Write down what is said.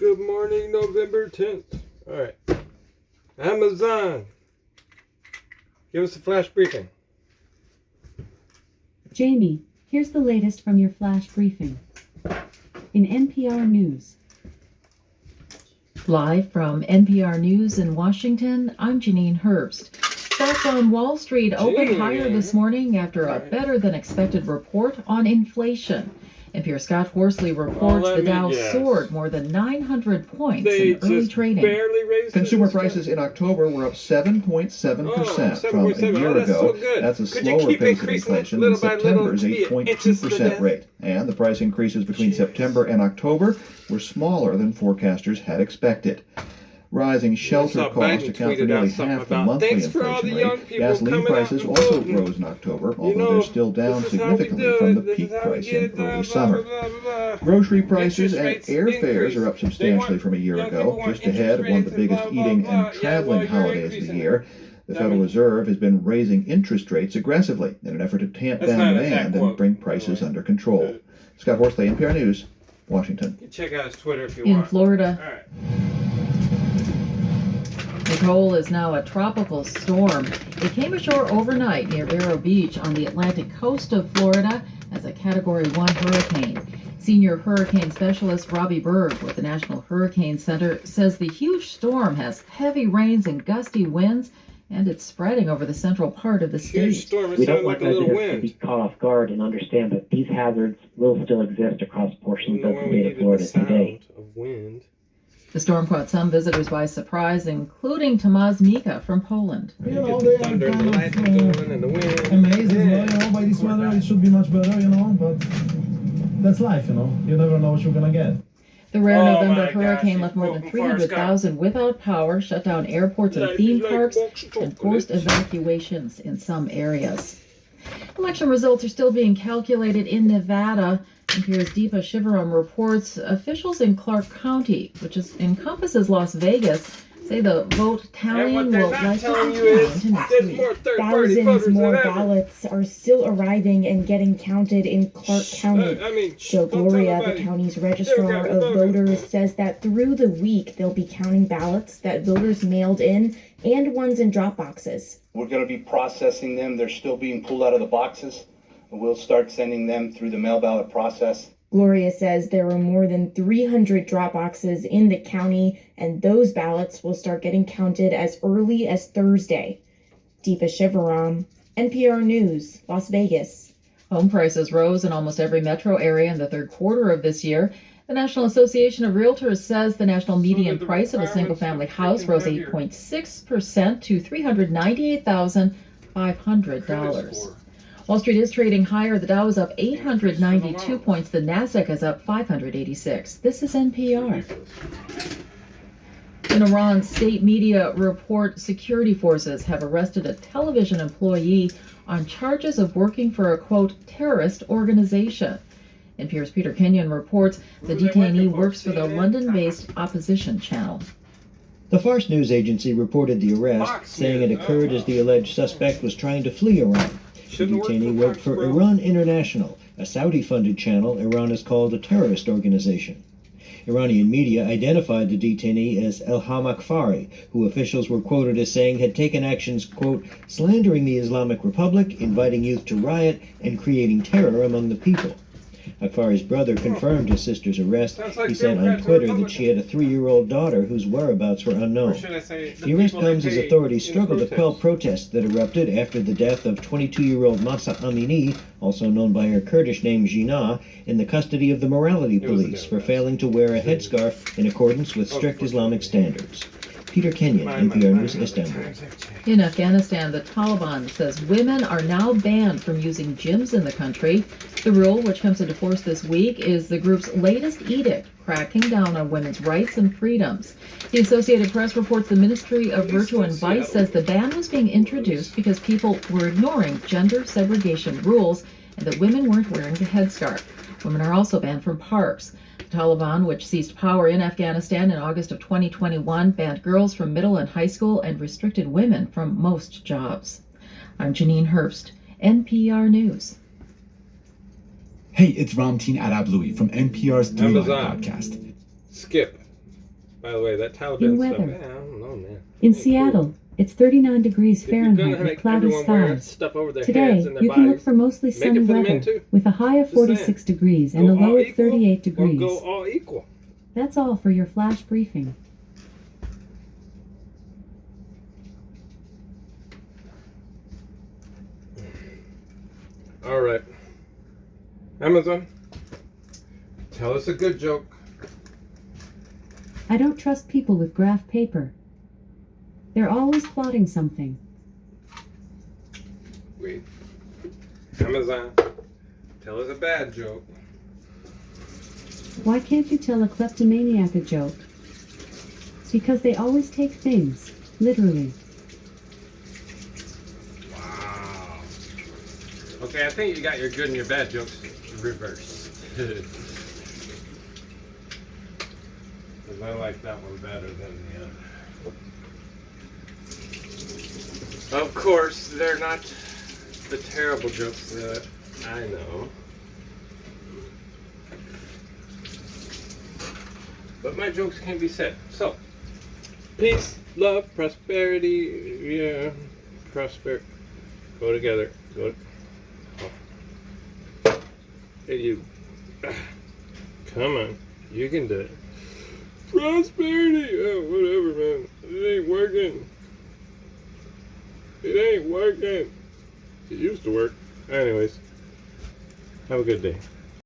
Good morning, November 10th. All right. Amazon. Give us a flash briefing. Jamie, here's the latest from your flash briefing. In NPR News. Live from NPR News in Washington, I'm Janine Herbst. Stocks on Wall Street opened higher this morning after a better-than-expected report on inflation. NPR's Scott Horsley reports the Dow soared more than 900 points in early trading. Consumer prices in October were up 7.7% from a year ago. That's a slower pace of inflation than September's 8.2% rate. And the price increases between September and October were smaller than forecasters had expected. Rising shelter costs account for nearly half the monthly inflation rate. Gasoline prices also rose in October, although they're still down significantly from the peak price in early summer. Grocery prices and airfares are up substantially from a year ago, just ahead of one of the biggest eating and traveling holidays of the year. The Federal Reserve has been raising interest rates aggressively in an effort to tamp down demand and bring prices under control. Scott Horsley, NPR News, Washington. Check out his Twitter if you want. In Florida. All right. Nicole is now a tropical storm. It came ashore overnight near Vero Beach on the Atlantic coast of Florida as a Category 1 hurricane. Senior hurricane specialist Robbie Berg with the National Hurricane Center says the huge storm has heavy rains and gusty winds, and it's spreading over the central part of the state. We don't want residents to be caught off guard and understand that these hazards will still exist across portions of the state of Florida today. The storm caught some visitors by surprise, including Tomasz Mika from Poland. They are kind of amazing, by this weather it should be much better, but that's life, you never know what you're gonna get. The rare November hurricane left more than 300,000 without power, shut down airports and theme parks, and forced evacuations in some areas. Election results are still being calculated in Nevada. NPR's Deepa Shivaram reports officials in Clark County, which encompasses Las Vegas, say the vote tallying will likely continue into next week. Thousands more ballots are still arriving and getting counted in Clark County. Joe Gloria, the county's registrar of voters, says that through the week they'll be counting ballots that voters mailed in and ones in drop boxes. We're going to be processing them. They're still being pulled out of the boxes. We'll start sending them through the mail ballot process. Gloria says there are more than 300 drop boxes in the county, and those ballots will start getting counted as early as Thursday. Deepa Shivaram, NPR News, Las Vegas. Home prices rose in almost every metro area in the third quarter of this year. The National Association of Realtors says the national median price of a single-family house rose 8.6% to $398,500. Wall Street is trading higher. The Dow is up 892 points. The Nasdaq is up 586. This is NPR. In Iran, state media report security forces have arrested a television employee on charges of working for a, quote, terrorist organization. NPR's Peter Kenyon reports the detainee works for the London-based opposition channel. The Fars news agency reported the arrest, saying it occurred as the alleged suspect was trying to flee Iran. The detainee worked for Iran International, a Saudi-funded channel Iran has called a terrorist organization. Iranian media identified the detainee as Elham Akfari, who officials were quoted as saying had taken actions, quote, slandering the Islamic Republic, inviting youth to riot, and creating terror among the people. Akfari's brother confirmed his sister's arrest. He said on Twitter that she had a 3-year-old daughter whose whereabouts were unknown. The arrest comes as authorities struggle to quell protests that erupted after the death of 22-year-old Mahsa Amini, also known by her Kurdish name Jinnah, in the custody of the morality police for failing to wear a headscarf in accordance with strict Islamic standards. Peter Kenyon, NPR News, Istanbul. In Afghanistan, the Taliban says women are now banned from using gyms in the country. The rule, which comes into force this week, is the group's latest edict, cracking down on women's rights and freedoms. The Associated Press reports the Ministry of Virtue and Vice says the ban was being introduced because people were ignoring gender segregation rules and that women weren't wearing the headscarf. Women are also banned from parks. The Taliban, which seized power in Afghanistan in August of 2021, banned girls from middle and high school and restricted women from most jobs. I'm Janine Herbst, NPR News. Hey, it's Ramteen Arablouei from NPR's Throughline podcast. Skip. By the way, that Taliban In stuff, weather. man, I don't know, man. In Ain't Seattle, cool. it's 39 degrees If you're gonna Fahrenheit with make cloudy everyone wear skies. stuff over their Today, heads and their you can look bodies, for mostly make sunny it for the men weather too. with a high of Just saying. 46 degrees and a Go low all of equal 38 or degrees. go all equal. That's all for your flash briefing. All right. Amazon, tell us a good joke. I don't trust people with graph paper. They're always plotting something. Wait. Amazon, tell us a bad joke. Why can't you tell a kleptomaniac a joke? Because they always take things, literally. Wow. Okay, I think you got your good and your bad jokes reversed. Because I like that one better than the other. Of course, they're not the terrible jokes that I know. But my jokes can be said. So, peace, love, prosperity, yeah, prosper. Go together. Go. Oh. Hey, you. Come on. You can do it. Prosperity! Oh, whatever, man. It ain't working. It ain't working. It used to work. Anyways, have a good day.